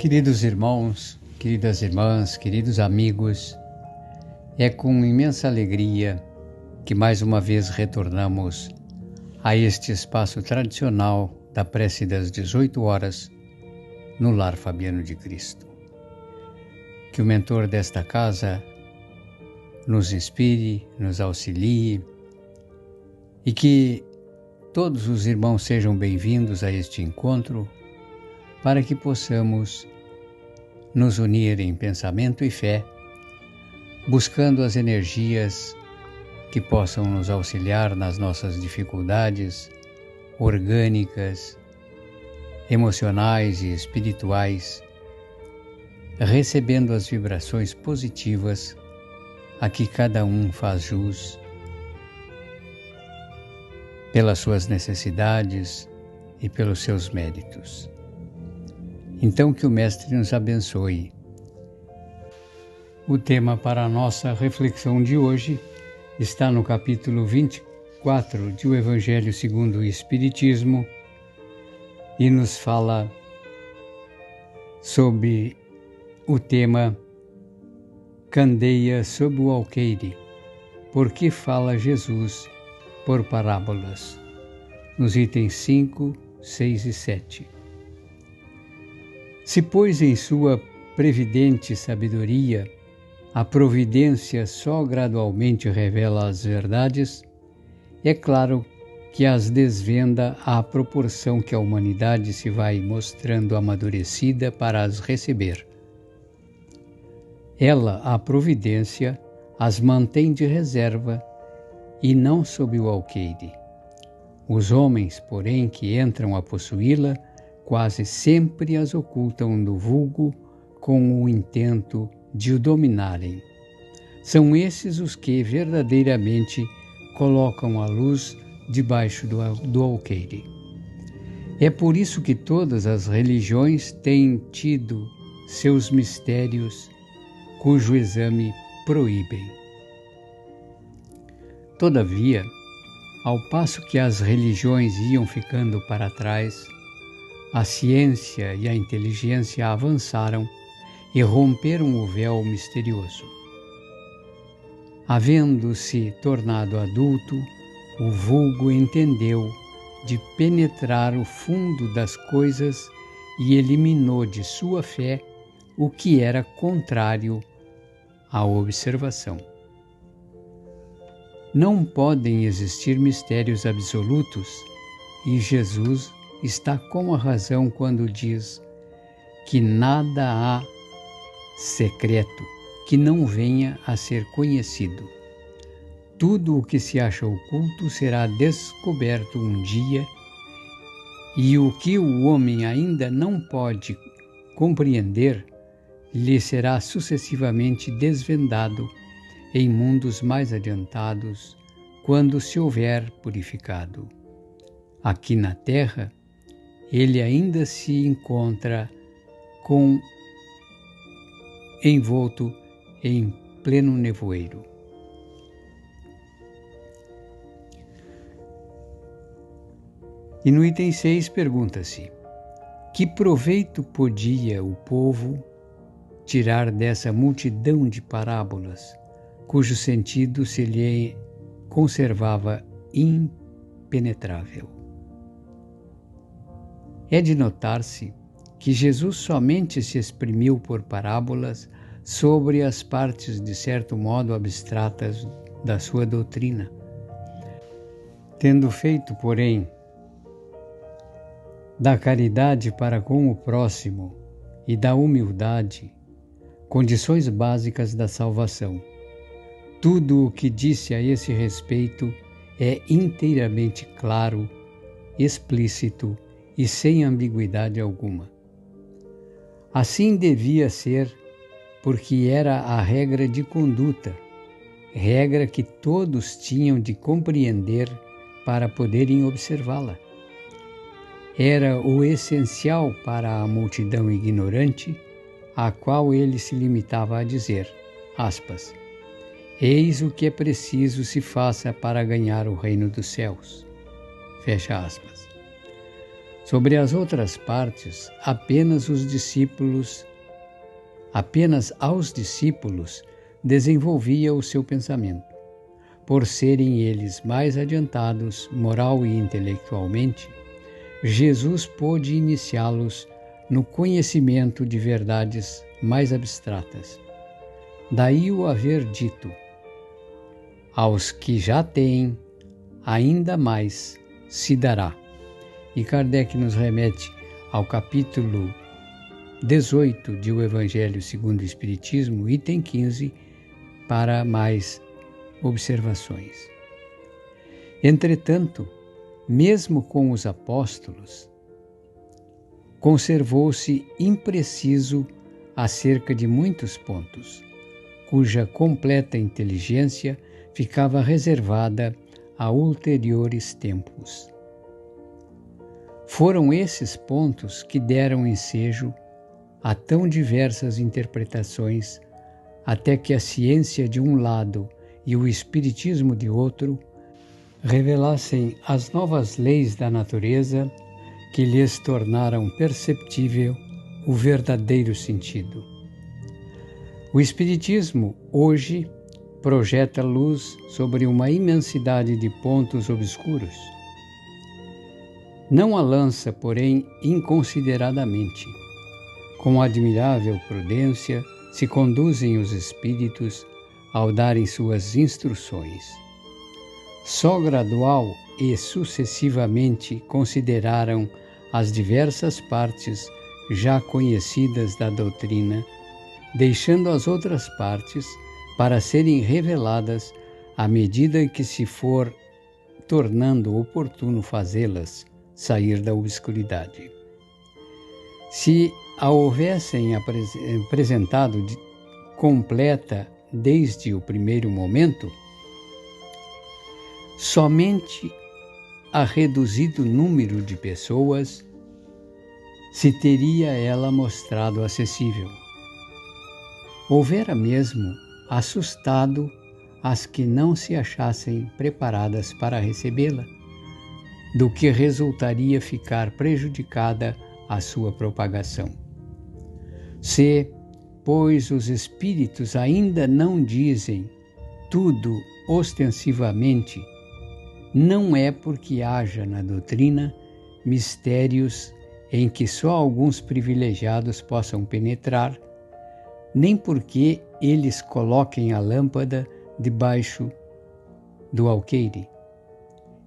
Queridos irmãos, queridas irmãs, queridos amigos, é com imensa alegria que mais uma vez retornamos a este espaço tradicional da prece das 18 horas no Lar Fabiano de Cristo. Que o mentor desta casa nos inspire, nos auxilie e que todos os irmãos sejam bem-vindos a este encontro para que possamos nos unir em pensamento e fé, buscando as energias que possam nos auxiliar nas nossas dificuldades orgânicas, emocionais e espirituais, recebendo as vibrações positivas a que cada um faz jus pelas suas necessidades e pelos seus méritos. Então que o Mestre nos abençoe. O tema para a nossa reflexão de hoje está no capítulo 24 de O Evangelho segundo o Espiritismo e nos fala sobre o tema Candeia sob o alqueire, por que fala Jesus por parábolas, nos itens 5, 6 e 7. Se, pois, em sua previdente sabedoria, a providência só gradualmente revela as verdades, é claro que as desvenda à proporção que a humanidade se vai mostrando amadurecida para as receber. Ela, a providência, as mantém de reserva e não sob o alqueire. Os homens, porém, que entram a possuí-la, quase sempre as ocultam do vulgo com o intento de o dominarem. São esses os que verdadeiramente colocam a luz debaixo do alqueire. É por isso que todas as religiões têm tido seus mistérios, cujo exame proíbem. Todavia, ao passo que as religiões iam ficando para trás, a ciência e a inteligência avançaram e romperam o véu misterioso. Havendo-se tornado adulto, o vulgo entendeu de penetrar o fundo das coisas e eliminou de sua fé o que era contrário à observação. Não podem existir mistérios absolutos e Jesus está com a razão quando diz que nada há secreto que não venha a ser conhecido. Tudo o que se acha oculto será descoberto um dia, e o que o homem ainda não pode compreender lhe será sucessivamente desvendado em mundos mais adiantados, quando se houver purificado. Aqui na Terra, ele ainda se encontra envolto em pleno nevoeiro. E no item 6 pergunta-se: que proveito podia o povo tirar dessa multidão de parábolas, cujo sentido se lhe conservava impenetrável? É de notar-se que Jesus somente se exprimiu por parábolas sobre as partes de certo modo abstratas da sua doutrina. Tendo feito, porém, da caridade para com o próximo e da humildade condições básicas da salvação, tudo o que disse a esse respeito é inteiramente claro, explícito e sem ambiguidade alguma. Assim devia ser, porque era a regra de conduta, regra que todos tinham de compreender para poderem observá-la. Era o essencial para a multidão ignorante, a qual ele se limitava a dizer, aspas, eis o que é preciso se faça para ganhar o reino dos céus. Fecha aspas. Sobre as outras partes, apenas aos discípulos desenvolvia o seu pensamento. Por serem eles mais adiantados, moral e intelectualmente, Jesus pôde iniciá-los no conhecimento de verdades mais abstratas. Daí o haver dito: aos que já têm, ainda mais se dará. E Kardec nos remete ao capítulo 18 de O Evangelho segundo o Espiritismo, item 15, para mais observações. Entretanto, mesmo com os apóstolos, conservou-se impreciso acerca de muitos pontos, cuja completa inteligência ficava reservada a ulteriores tempos. Foram esses pontos que deram ensejo a tão diversas interpretações, até que a ciência de um lado e o espiritismo de outro revelassem as novas leis da natureza que lhes tornaram perceptível o verdadeiro sentido. O espiritismo, hoje, projeta luz sobre uma imensidade de pontos obscuros. Não a lança, porém, inconsideradamente. Com admirável prudência se conduzem os espíritos ao darem suas instruções. Só gradual e sucessivamente consideraram as diversas partes já conhecidas da doutrina, deixando as outras partes para serem reveladas à medida que se for tornando oportuno fazê-las sair da obscuridade. Se a houvessem apresentado completa desde o primeiro momento, somente a reduzido número de pessoas se teria ela mostrado acessível. Houvera mesmo assustado as que não se achassem preparadas para recebê-la, do que resultaria ficar prejudicada a sua propagação. Se, pois, os espíritos ainda não dizem tudo ostensivamente, não é porque haja na doutrina mistérios em que só alguns privilegiados possam penetrar, nem porque eles coloquem a lâmpada debaixo do alqueire.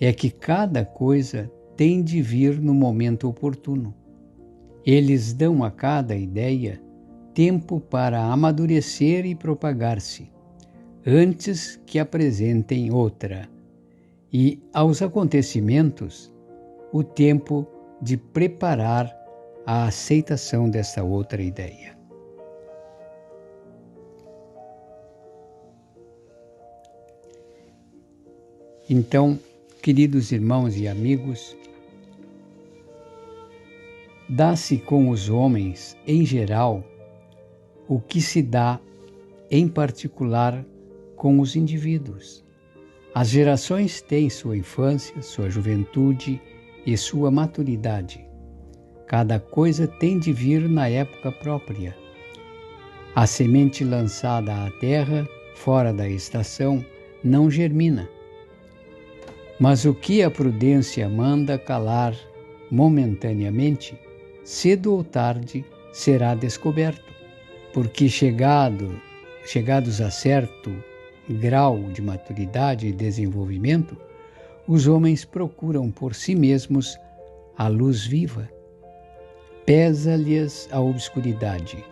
É que cada coisa tem de vir no momento oportuno. Eles dão a cada ideia tempo para amadurecer e propagar-se, antes que apresentem outra, e aos acontecimentos o tempo de preparar a aceitação dessa outra ideia. Então, queridos irmãos e amigos, dá-se com os homens, em geral, o que se dá, em particular, com os indivíduos. As gerações têm sua infância, sua juventude e sua maturidade. Cada coisa tem de vir na época própria. A semente lançada à terra, fora da estação, não germina. Mas o que a prudência manda calar momentaneamente, cedo ou tarde será descoberto, porque chegados a certo grau de maturidade e desenvolvimento, os homens procuram por si mesmos a luz viva. Pesa-lhes a obscuridade.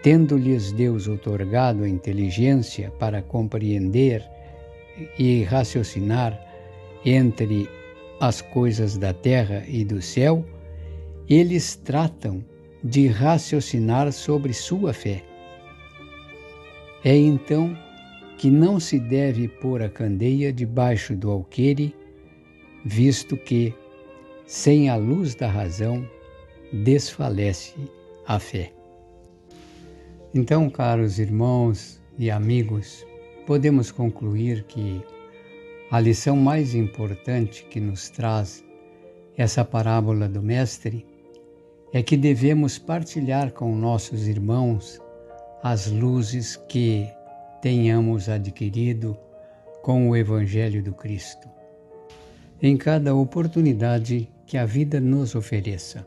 Tendo-lhes Deus outorgado a inteligência para compreender e raciocinar entre as coisas da terra e do céu, eles tratam de raciocinar sobre sua fé. É então que não se deve pôr a candeia debaixo do alqueire, visto que, sem a luz da razão, desfalece a fé. Então, caros irmãos e amigos, podemos concluir que a lição mais importante que nos traz essa parábola do Mestre é que devemos partilhar com nossos irmãos as luzes que tenhamos adquirido com o Evangelho do Cristo, em cada oportunidade que a vida nos ofereça,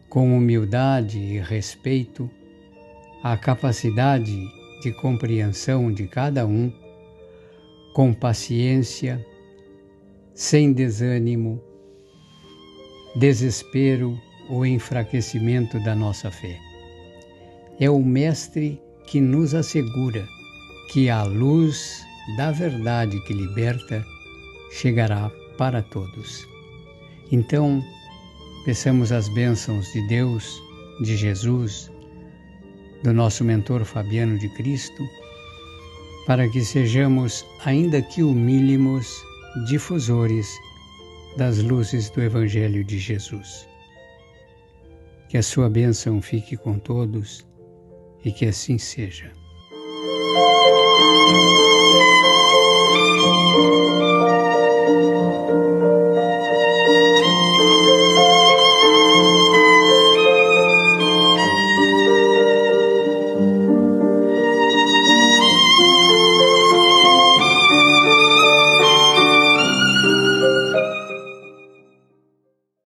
com humildade e respeito, a capacidade de compreensão de cada um, com paciência, sem desânimo, desespero ou enfraquecimento da nossa fé. É o Mestre que nos assegura que a luz da verdade que liberta chegará para todos. Então, peçamos as bênçãos de Deus, de Jesus, do nosso mentor Fabiano de Cristo, para que sejamos, ainda que humílimos, difusores das luzes do Evangelho de Jesus. Que a sua bênção fique com todos e que assim seja.